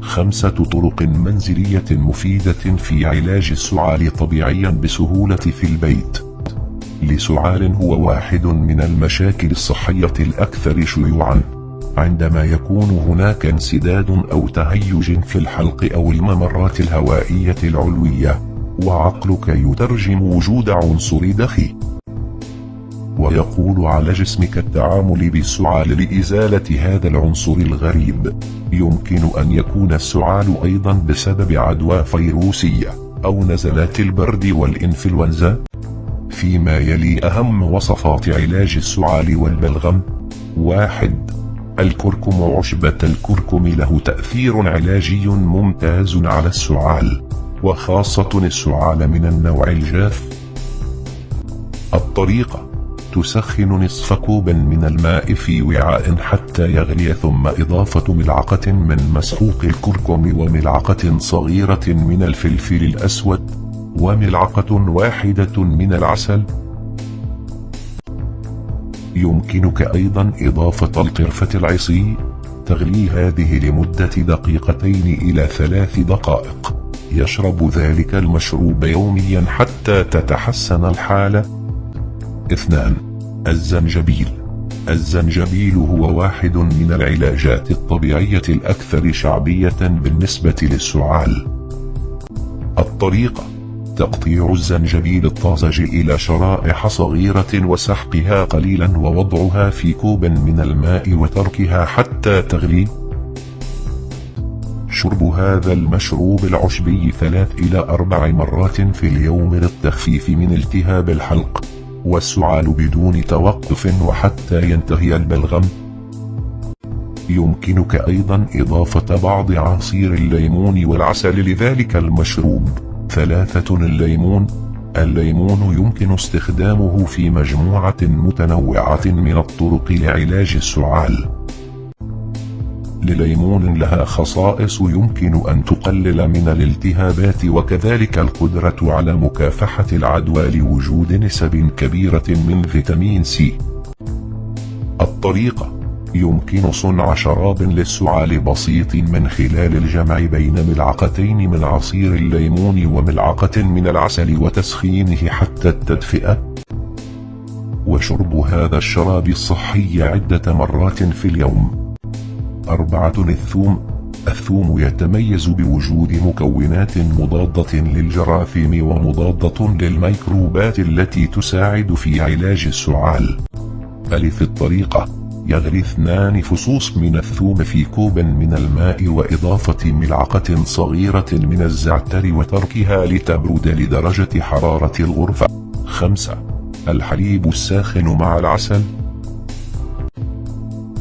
5 طرق منزلية مفيدة في علاج السعال طبيعيا بسهولة في البيت. لسعال هو واحد من المشاكل الصحية الأكثر شيوعا، عندما يكون هناك انسداد أو تهيج في الحلق أو الممرات الهوائية العلوية، وعقلك يترجم وجود عنصر دخي، ويقول على جسمك التعامل بالسعال لإزالة هذا العنصر الغريب. يمكن أن يكون السعال أيضا بسبب عدوى فيروسية أو نزلات البرد والإنفلونزا. فيما يلي أهم وصفات علاج السعال والبلغم: 1. الكركم. عشبة الكركم له تأثير علاجي ممتاز على السعال، وخاصة السعال من النوع الجاف. الطريقة: تسخن نصف كوب من الماء في وعاء حتى يغلي، ثم إضافة ملعقة من مسحوق الكركم وملعقة صغيرة من الفلفل الأسود وملعقة واحدة من العسل. يمكنك أيضا إضافة القرفة العصي. تغلي هذه لمدة 2 إلى 3 دقائق. يشرب ذلك المشروب يوميا حتى تتحسن الحالة. 2. الزنجبيل. الزنجبيل هو واحد من العلاجات الطبيعية الأكثر شعبية بالنسبة للسعال. الطريقة: تقطيع الزنجبيل الطازج إلى شرائح صغيرة وسحقها قليلا ووضعها في كوب من الماء وتركها حتى تغلي. شرب هذا المشروب العشبي 3 إلى 4 مرات في اليوم للتخفيف من التهاب الحلق والسعال بدون توقف وحتى ينتهي البلغم. يمكنك أيضا إضافة بعض عصير الليمون والعسل لذلك المشروب. 3. الليمون. الليمون يمكن استخدامه في مجموعة متنوعة من الطرق لعلاج السعال. لليمون لها خصائص يمكن أن تقلل من الالتهابات، وكذلك القدرة على مكافحة العدوى لوجود نسب كبيرة من فيتامين سي. الطريقة: يمكن صنع شراب للسعال بسيط من خلال الجمع بين ملعقتين من عصير الليمون وملعقة من العسل وتسخينه حتى التدفئة، وشرب هذا الشراب الصحي عدة مرات في اليوم. 4. الثوم. الثوم يتميز بوجود مكونات مضادة للجراثيم ومضادة للميكروبات التي تساعد في علاج السعال. الطريقة: يغلي 2 فصوص من الثوم في كوب من الماء وإضافة ملعقة صغيرة من الزعتر وتركها لتبرد لدرجة حرارة الغرفة. 5. الحليب الساخن مع العسل.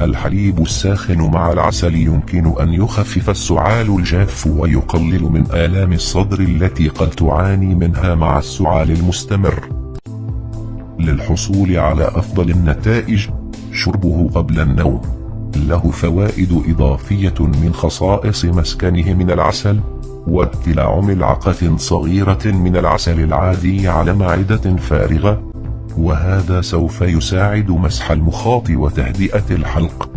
الحليب الساخن مع العسل يمكن أن يخفف السعال الجاف ويقلل من آلام الصدر التي قد تعاني منها مع السعال المستمر. للحصول على أفضل النتائج: شربه قبل النوم. له فوائد إضافية من خصائص مسكنه من العسل، وابتلاع ملعقة صغيرة من العسل العادي على معدة فارغة، وهذا سوف يساعد مسح المخاط وتهدئة الحلق.